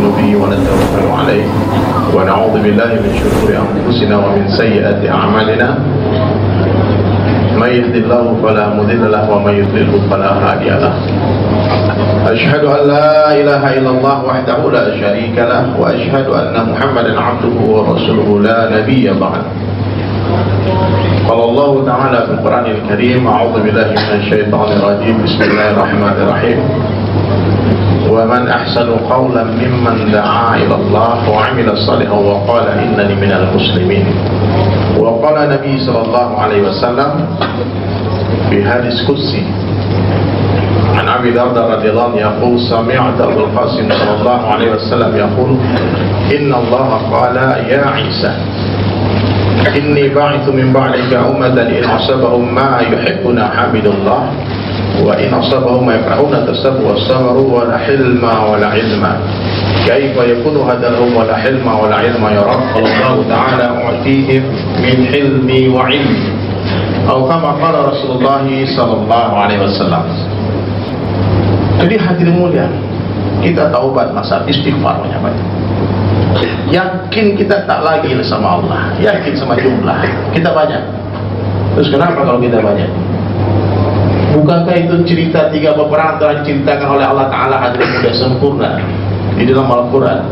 نؤمن به ونتوكل عليه ونعوذ بالله من شرور أنفسنا ومن سيئات أعمالنا من يهد الله فلا مضل له ومن يضلل فلا هادي له أشهد أن لا إله إلا الله وحده لا شريك له وأشهد أن محمدا عبده ورسوله لا نبي بعد. قال الله تعالى في القرآن الكريم أعوذ بالله من الشيطان الرجيم بسم الله الرحمن الرحيم ومن أحسن قولا ممن دعا إلى الله وعمل صالحا وقال إنني من المسلمين. وقال النبي صلى الله عليه وسلم في حديث قدسي عن أبي الدرداء رضي الله عنه يقول سمعت أبو القاسم صلى الله عليه وسلم يقول إن الله قال يا عيسى إني باعث من بعدك أمة إن أصابهم ما يحبون حمد الله وإن أصابهم ما يكرهون تسبوا والصبروا ولا حلم ولا علم كيف يكون هذا الأم ولا حلم ولا علم يا رب؟ قال الله تعالى أعطيهم من حلمي وعلمي أو كما قال رسول الله صلى الله عليه وسلم. Jadi hadirin mulia, kita taubat masa istighfar banyak. Yakin kita tak lagi sama Allah, yakin sama jumlah kita banyak. Terus kenapa kalau kita banyak? Bukankah itu cerita 3 peperangan telah diceritakan oleh Allah Ta'ala hadirin mulia sempurna di dalam Al-Quran.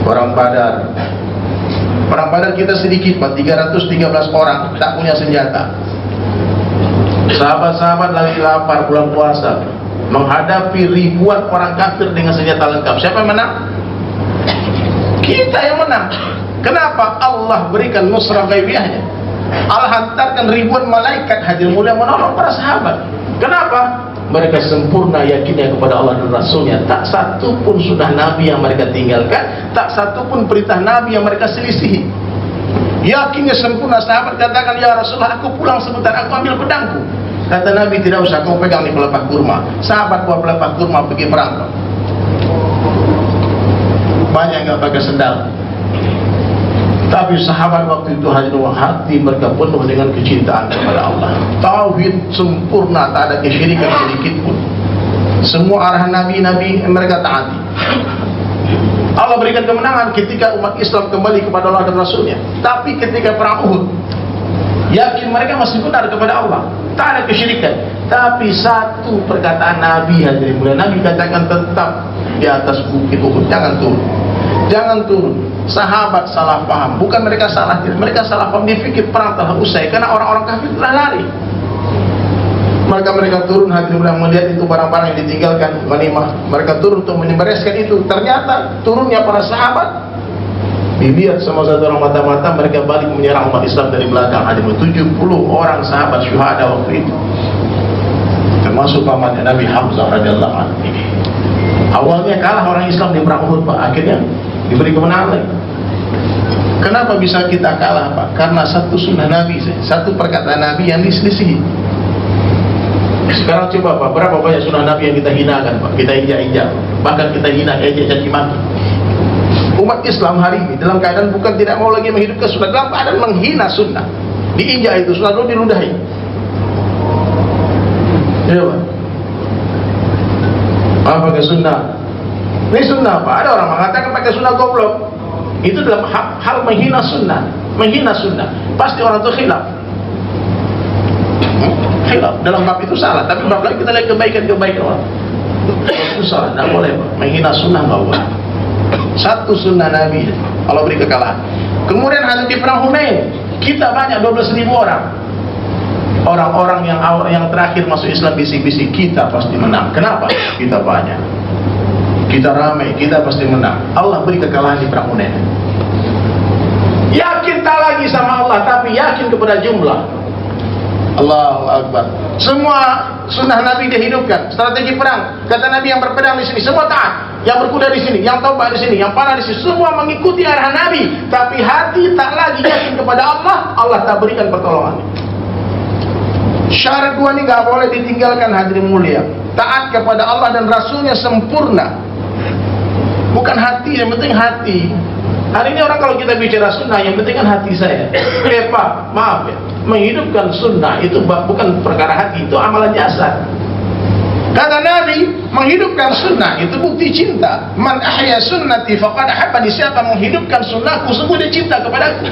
Perang Badar kita sedikit Pak, 313 orang tak punya senjata. Sahabat-sahabat lagi lapar bulan puasa menghadapi ribuan orang kafir dengan senjata lengkap. Siapa yang menang? Kita yang menang. Kenapa? Allah berikan nusrah ghaibiyahnya. Allah hantarkan ribuan malaikat hadir mulia menolong para sahabat. Kenapa? Mereka sempurna yakinnya kepada Allah dan Rasulnya. Tak satu pun sunnah Nabi yang mereka tinggalkan, tak satu pun perintah Nabi yang mereka selisihi. Yakinnya sempurna. Sahabat katakan, ya Rasulullah, aku pulang sebentar, aku ambil pedangku. Kata Nabi, tidak usah, kau pegang di pelepah kurma. Sahabat bawa pelepah kurma pergi perang. Banyak nggak pakai sendal. Tapi sahabat waktu itu hati mereka penuh dengan kecintaan kepada Allah. Tauhid sempurna, tak ada kesyirikan sedikit pun. Semua arahan Nabi mereka taati. Allah berikan kemenangan ketika umat Islam kembali kepada Allah dan Rasulnya. Tapi ketika perang Uhud, yakin mereka masih benar kepada Allah, tak ada kesyirikan. Tapi satu perkataan Nabi hadirin mulia, Nabi katakan tetap di atas bukit Uhud, jangan turun, jangan turun. Sahabat salah paham, bukan mereka salah, mereka salah paham, dipikir perang telah usai karena orang-orang kafir telah lari. Maka mereka turun hadirin mulia melihat itu barang-barang yang ditinggalkan ghanimah. Mereka turun untuk membereskan itu. Ternyata turunnya para sahabat dilihat sama satu orang mata-mata, mereka balik menyerang umat Islam dari belakang. Ada 70 orang sahabat syuhada waktu itu, termasuk pamannya Nabi Hamzah radhiyallahu anhu. Awalnya kalah orang Islam di perang Uhud Pak, akhirnya diberi kemenangan lagi. Kenapa bisa kita kalah Pak? Karena satu sunnah Nabi, satu perkataan Nabi yang diselisihi. Sekarang coba Pak, berapa banyak sunnah Nabi yang kita hinakan Pak, kita injak-injak, bahkan kita hina, ejek, caci maki. Umat Islam hari ini dalam keadaan bukan tidak mau lagi menghidupkan sunnah, dalam keadaan menghina sunnah. Diinjak itu sunnah, lalu diludahi. Ya Pak, pakai sunnah. Ini sunnah Pak. Ada orang mengatakan pakai sunnah goblok. Itu dalam hal menghina sunnah. Menghina sunnah. Pasti orang itu khilaf. Khilaf. Dalam bab itu salah. Tapi bab lagi kita lihat kebaikan-kebaikan orang. Itu salah. Tidak boleh Pak. Menghina sunnah nggak boleh. Satu sunnah Nabi, Allah beri kekalahan. Kemudian ada di perang Hunain, kita banyak 12.000 orang. Orang-orang yang terakhir masuk Islam bisik-bisik, kita pasti menang. Kenapa? Kita banyak, kita ramai, kita pasti menang. Allah beri kekalahan di perang Hunain. Yakin tak lagi sama Allah, tapi yakin kepada jumlah. Allahu Akbar. Semua sunnah Nabi dihidupkan. Strategi perang, kata Nabi, yang berpedang di sini semua taat, yang berkuda di sini, yang tombak di sini, yang panah di sini, semua mengikuti arahan Nabi. Tapi hati tak lagi yakin kepada Allah, Allah tak berikan pertolongan. Syarat 2 ini gak boleh ditinggalkan hadirin mulia. Taat kepada Allah dan Rasulnya sempurna. Bukan hati, yang penting hati. Hari ini orang kalau kita bicara sunnah, yang penting kan hati saya. Pak, maaf ya, menghidupkan sunnah itu bukan perkara hati, itu amalan jasad. Kata Nabi, menghidupkan sunnah itu bukti cinta. Man ahya sunnati faqad ahabbani. Siapa menghidupkan sunnahku, sungguh dia cinta kepadaku.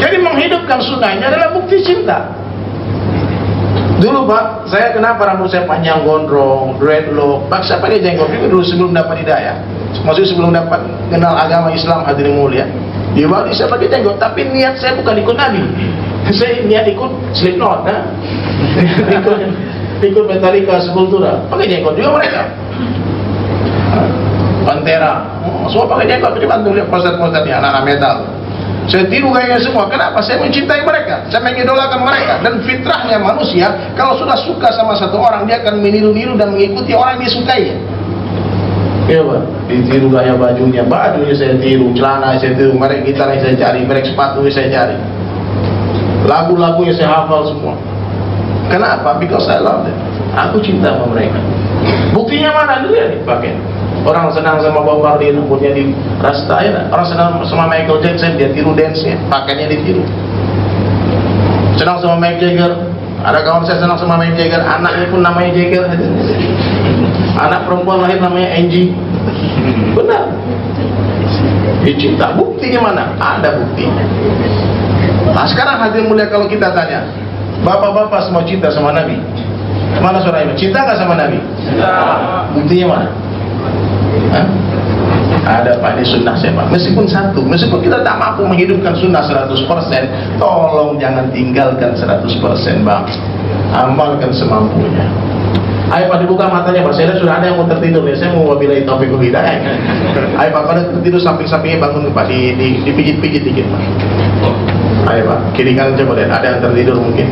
Jadi menghidupkan sunnah ini adalah bukti cinta. Dulu Pak, saya kenapa rambut saya panjang gondrong, dreadlock, paksa pakai jenggot itu dulu sebelum dapat hidayah. Maksudnya sebelum dapat kenal agama Islam, hadirin mulia. Di Bali saya pakai jenggot, tapi niat saya bukan ikut Nabi. Saya niat ikut Slipknot, ikut Metallica, Sepultura, pakai jenggot juga mereka. Pantera, semua pakai jenggot. Coba tuh lihat poster-posternya anak-anak metal. Saya tiru gayanya semua. Kenapa? Saya mencintai mereka, saya mengidolakan mereka. Dan fitrahnya manusia, kalau sudah suka sama satu orang, dia akan meniru-niru dan mengikuti orang yang disukainya. Iya Pak, ditiru gaya bajunya saya tiru, celana saya tiru, merek gitar yang saya cari, merek sepatu yang saya cari, lagu-lagunya saya hafal semua. Kenapa? Because I love them. Aku cinta sama mereka. Buktinya mana? Lihat nih, pakai. Orang senang sama Bob Marley, rambutnya di rasta ya. Orang senang sama Michael Jackson, dia tiru dance-nya, pakainya ditiru. Senang sama Mick Jagger, ada kawan saya senang sama Mick Jagger, anaknya pun namanya Jagger. Anak perempuan lahir namanya Angie. Benar. Dia cinta. Buktinya mana? Ada buktinya. Nah sekarang hadirin mulia, kalau kita tanya, bapak-bapak semua cinta sama Nabi, mana suara iman? Cinta nggak sama Nabi? Cinta. Buktinya mana? Hah? Ada Pak, ini sunnah saya Pak. Meskipun kita tak mampu menghidupkan sunnah 100%, tolong jangan tinggalkan 100% Bang. Amalkan semampunya. Ayo Pak, dibuka matanya Pak. Saya lihat sudah ada yang mau tertidur nih. Saya mau wabillahi taufiq wal hidayah. Ayo Pak, pada tertidur samping-sampingnya bangun Pak, dipijit-pijit dikit Pak. Ayo Pak, kiri kanan coba lihat, ada yang tertidur mungkin.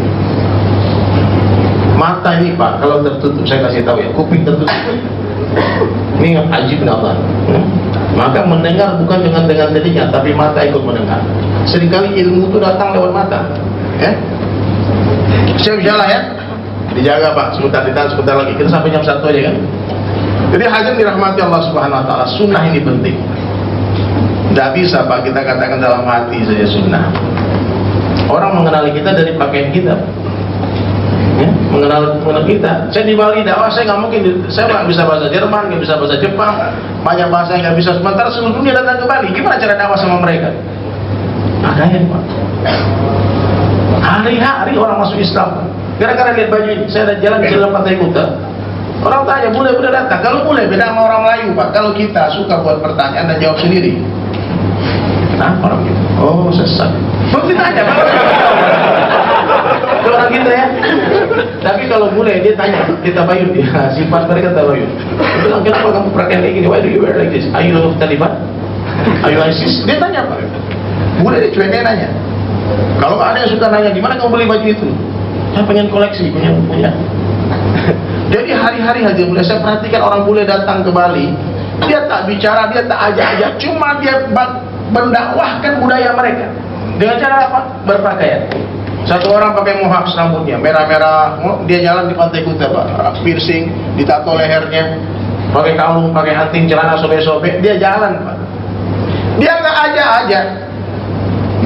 Mata ini Pak, kalau tertutup, saya kasih tahu ya, kuping tertutup. Ini ajib Allah. Maka mendengar bukan dengan telinga, tapi mata ikut mendengar. Seringkali ilmu itu datang lewat mata. Ya, saya bicara ya, dijaga Pak. Sebentar lagi. Kita sampai jam 1 aja kan. Jadi hadirin dirahmati Allah Subhanahu Wa Taala, sunnah ini penting. Tidak bisa Pak kita katakan dalam hati saja sunnah. Orang mengenali kita dari pakaian kita. Ya, mengenal kita. Saya di Bali dakwah, saya nggak mungkin, saya nggak bisa bahasa Jerman, nggak bisa bahasa Jepang, banyak bahasa yang nggak bisa. Sementara seluruh dunia datang ke Bali, gimana cara dakwah sama mereka? Ada yang Pak. Hari-hari orang masuk Islam. Gara-gara lihat baju ini, saya ada jalan di dalam Pantai Kuta. Orang tanya, boleh datang. Kalau boleh, beda sama orang Melayu Pak. Kalau kita suka buat pertanyaan dan jawab sendiri. Kenapa orang gitu? Oh sesat. Belum ditanya Pak. Orang kita ya. Tapi kalau boleh dia tanya, kita bayun dia. Sifat mereka tabayun. Dia bilang, kenapa kamu pakaian kayak gini? Why do you wear like this? Are you Taliban? Are you ISIS? Dia tanya Pak. Boleh dia cueknya nanya. Kalau ada yang suka nanya, gimana kamu beli baju itu? Saya pengen koleksi, punya. Jadi hari-hari hadir mulai saya perhatikan orang bule datang ke Bali, dia tak bicara, dia tak ajak-ajak, cuma dia mendakwahkan budaya mereka. Dengan cara apa? Berpakaian. Satu orang pakai mohawk, rambutnya merah-merah, dia jalan di Pantai Kuta Pak, piercing, ditato lehernya, pakai kalung, pakai anting, celana sobek-sobek, dia jalan Pak. Dia nggak ajak-ajak,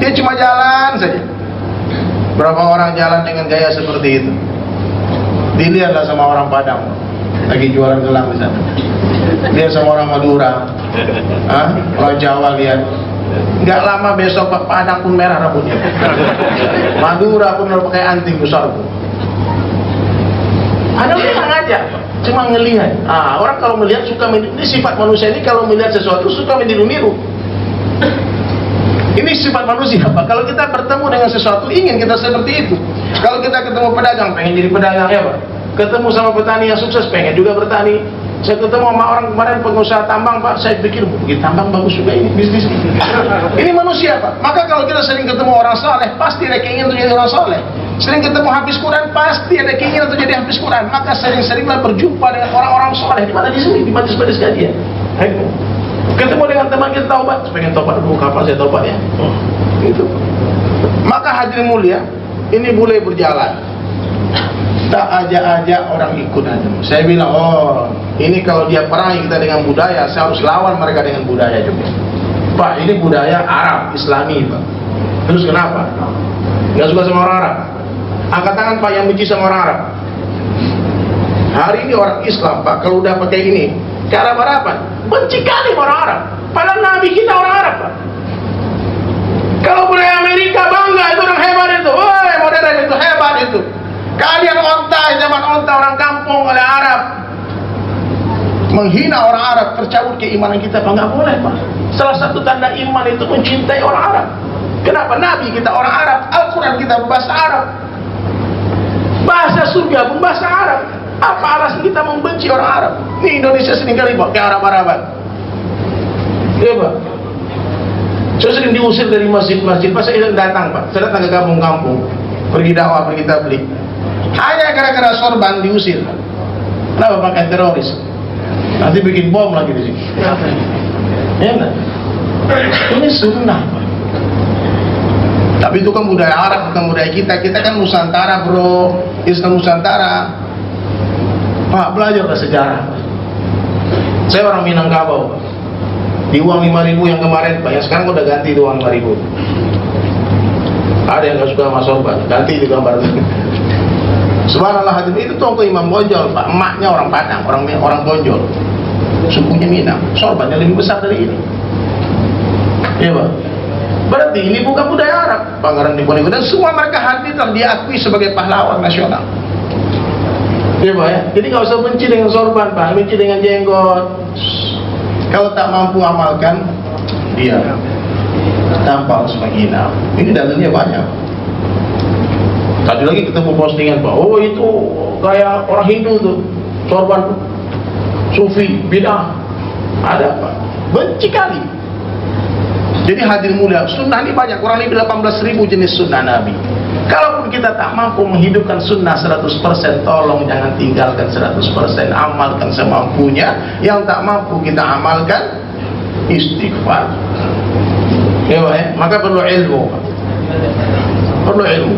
dia cuma jalan saja. Berapa orang jalan dengan gaya seperti itu? Dilihatlah sama orang Padang, lagi jualan gelang di sana. Dia sama orang Madura, orang Jawa lihat. Nggak lama besok Pak, Padang pun merah rambutnya. Madura pun pakai anting besar. Ada orang aja, cuma ngelihat. Orang kalau melihat suka ini sifat manusia ini, kalau melihat sesuatu suka meniru-niru. Ini sifat manusia Pak. Kalau kita bertemu dengan sesuatu ingin kita seperti itu. Kalau kita ketemu pedagang pengen jadi pedagang ya Pak. Ketemu sama petani yang sukses pengen juga bertani. Saya ketemu sama orang kemarin pengusaha tambang Pak, saya pikir bikin tambang bagus juga ini bisnis. Ini manusia Pak. Maka kalau kita sering ketemu orang saleh, pasti ada keinginan untuk jadi orang saleh. Sering ketemu hafiz Quran, pasti ada keinginan untuk jadi hafiz Quran. Maka sering-seringlah berjumpa dengan orang-orang saleh. Di mana? Di sini, di majelis-majelis kajian. Ketemu dengan teman kita taubat, pengen taubat dulu, kapan saya taubat ya? Gitu. Maka hadirin mulia, ini boleh berjalan. Tak ajak-ajak orang ikut aja. Saya bilang, ini kalau dia perangi kita dengan budaya, saya harus lawan mereka dengan budaya juga. Pak, ini budaya Arab, Islami Pak. Terus kenapa? Nggak suka sama orang Arab? Angkat tangan Pak yang benci sama orang Arab. Hari ini orang Islam Pak, kalau udah pakai ini ke Arab-Araban, benci kali orang Arab. Padahal Nabi kita orang Arab Pak. Kalau budaya Amerika bangga, itu orang hebat itu. Woi, modern itu hebat itu. Kalian onta, zaman onta orang kampung oleh Arab. Menghina orang Arab, tercabut keimanan kita Pak, nggak boleh Pak. Salah satu tanda iman itu mencintai orang Arab. Kenapa? Nabi kita orang Arab, Al-Quran kita berbahasa Arab, bahasa surga pun bahasa Arab. Apa alasan kita membenci orang Arab? Ini Indonesia seringkali Pak, kayak Arab-Araban. Iya Pak. Saya sering diusir dari masjid-masjid. Pas saya datang Pak, saya datang ke kampung-kampung, pergi dakwah, pergi tabligh, hanya gara-gara sorban diusir. Kenapa? Pakai teroris. Nanti bikin bom lagi di sini. Ya enggak? Ini sunnah Pak. Tapi itu kan budaya Arab, bukan budaya kita. Kita kan Nusantara bro, Islam Nusantara. Pak, belajarlah sejarah Pak. Saya orang Minangkabau Pak. Di uang 5.000 yang kemarin Pak, yang sekarang udah ganti di uang 5.000. Ada yang gak suka sama sorban, ganti di gambar. Subhanallah, hadirin, itu tongko Imam Bonjol Pak. Emaknya orang Padang, orang Bonjol, sukunya Minang. Sorbannya lebih besar dari ini. Iya Pak. Berarti ini bukan budaya Arab. Pangeran Diponegoro dan semua mereka hadir dan diakui sebagai pahlawan nasional. Iya Pak ya. Jadi nggak usah benci dengan sorban Pak, benci dengan jenggot. Kalau tak mampu amalkan, dia tanpa harus menghina. Ini dalilnya banyak. Tadi lagi ketemu postingan Pak, oh itu kayak orang Hindu tuh, sorban sufi, bid'ah. Ada Pak, benci kali. Jadi hadir mulia, sunnah ini banyak, kurang lebih 18.000 jenis sunnah Nabi. Kalaupun kita tak mampu menghidupkan sunnah 100%, tolong jangan tinggalkan 100%, amalkan semampunya. Yang tak mampu kita amalkan, istighfar. Ya, maka perlu ilmu. Perlu ilmu.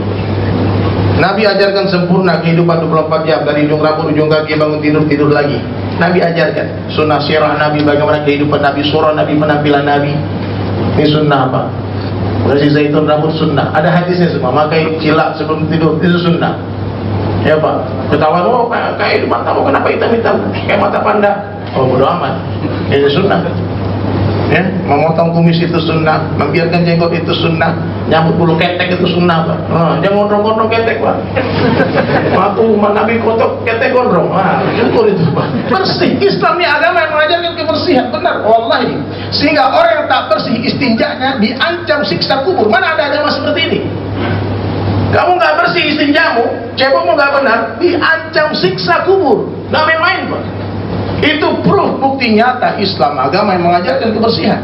Nabi ajarkan sempurna kehidupan 24 jam, dari ujung rambut, ujung kaki, bangun tidur, tidur lagi. Nabi ajarkan sunnah sirah Nabi, bagaimana kehidupan Nabi, surah Nabi, penampilan Nabi. Ini sunnah apa? Bersih zaitun rambut sunnah. Ada hadisnya semua. Makai cilak sebelum tidur, itu sunnah. Ya Pak. Ketahuan, oh kayak matamu kenapa hitam-hitam? Kayak mata panda. Oh bodo amat. Itu sunnah. Ya, memotong kumis itu sunnah, membiarkan jenggot itu sunnah, nyambut bulu ketek itu sunnah Pak. Jangan gondrong-gondrong ketek Pak. Waktu Nabi kotok ketek gondrong. Syukur itu Pak. Bersih. Islam ini agama yang mengajarkan kebersihan, benar. Wallahi. Sehingga orang yang tak bersih istinjanya diancam siksa kubur. Mana ada agama seperti ini? Kamu nggak bersih istinjamu, cebokmu nggak benar, diancam siksa kubur. Nggak main-main Pak. Itu proof, bukti nyata Islam agama yang mengajarkan kebersihan.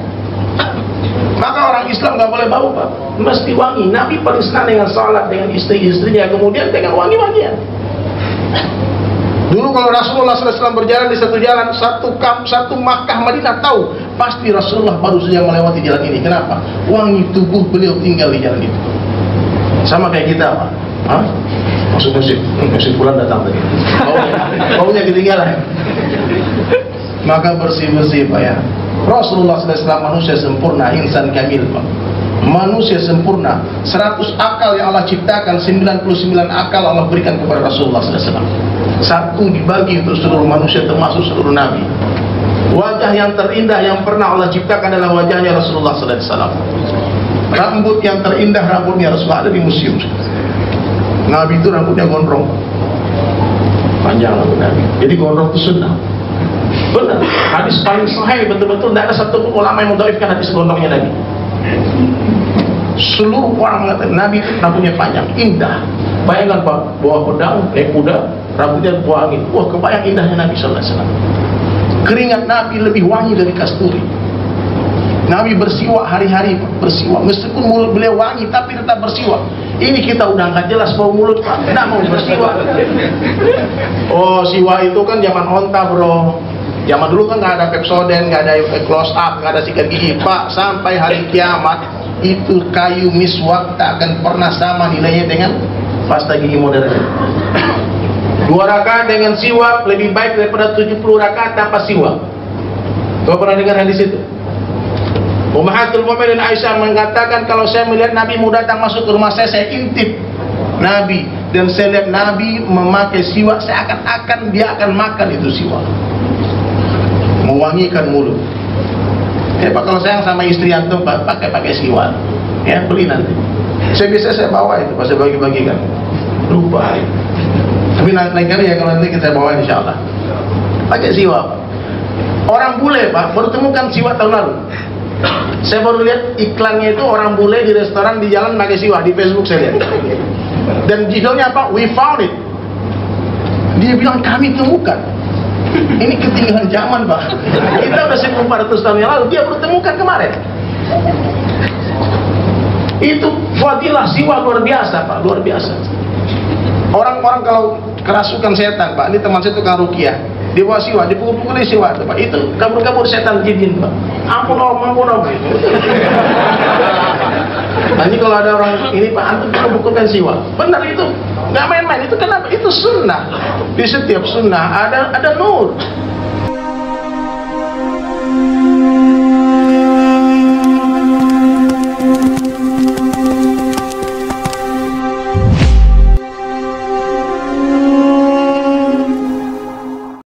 Maka orang Islam nggak boleh bau Pak, mesti wangi. Nabi paling senang dengan salat dengan istri-istrinya, kemudian dengan wangi-wangian. Dulu kalau Rasulullah SAW berjalan di satu jalan, satu Makkah Madinah, tahu pasti Rasulullah baru saja melewati jalan ini. Kenapa? Wangi tubuh beliau tinggal di jalan itu. Sama kayak kita Pak. Maksudnya musim bulan datang tadi. Baunya ketinggalan. Maka bersih-bersih Pak ya. Rasulullah SAW manusia sempurna, insan kamil Pak. Manusia sempurna, 100 akal yang Allah ciptakan, 99 akal Allah berikan kepada Rasulullah SAW. Satu dibagi untuk seluruh manusia, termasuk seluruh Nabi. Wajah yang terindah yang pernah Allah ciptakan adalah wajahnya Rasulullah SAW. Rambut yang terindah, rambutnya Rasulullah, ada di museum. Nabi itu rambutnya gondrong, panjang rambut Nabi. Jadi gondrong itu sunnah. Benar. Hadis paling sahih, betul-betul tidak ada satu ulama yang mendhaifkan hadis gondrongnya Nabi. Seluruh orang mengatakan Nabi itu rambutnya panjang, indah. Bayangkan Pak, bawa pedang, naik kuda, rambutnya bawa angin. Wah, kebayang indahnya Nabi SAW. Keringat Nabi lebih wangi dari kasturi. Nabi bersiwak hari-hari, bersiwak. Meskipun mulut beliau wangi, tapi tetap bersiwak. Ini kita udah nggak jelas bau mulut Pak, nggak mau bersiwak. Oh, siwak itu kan zaman onta bro. Zaman dulu kan nggak ada Pepsodent, nggak ada close up, nggak ada sikat gigi Pak. Sampai hari kiamat itu kayu miswak tak akan pernah sama nilainya dengan pasta gigi modern. 2 rakaat dengan siwak lebih baik daripada 70 rakaat tanpa siwak. Kau pernah dengar hadis itu? Ummahatul Mukminin Aisyah mengatakan, kalau saya melihat Nabi mau datang masuk ke rumah saya intip Nabi Dan saya lihat Nabi memakai siwak seakan-akan dia akan makan itu siwak, mewangikan mulut. Ya Pak, kalau sayang sama istri antum Pak, pakai siwak, ya beli nanti. Saya bawa itu, pas saya bagi-bagikan. Lupa. Tapi lain kali ya, kalau nanti kita bawa insya Allah. Pakai siwak. Orang bule Pak, baru temukan siwak tahun lalu. Saya baru lihat iklannya itu, orang bule di restoran di jalan pakai siwak, di Facebook saya lihat. Dan judulnya apa? We found it. Dia bilang kami temukan. Ini ketinggalan zaman Pak. Kita udah 1400 tahun yang lalu, dia baru temukan kemarin. Itu fadilah siwak luar biasa Pak, luar biasa. Orang-orang kalau kerasukan setan Pak, ini teman saya tukang ruqyah, dia bawa siwak, dipukul-pukul di siwak Pak, itu kabur-kabur setan jin Pak. Ampun om itu. Nanti kalau ada orang ini Pak, antum pukul-pukulkan siwak. Benar itu, nggak main-main. Itu kenapa? Itu sunnah. Di setiap sunnah ada nur.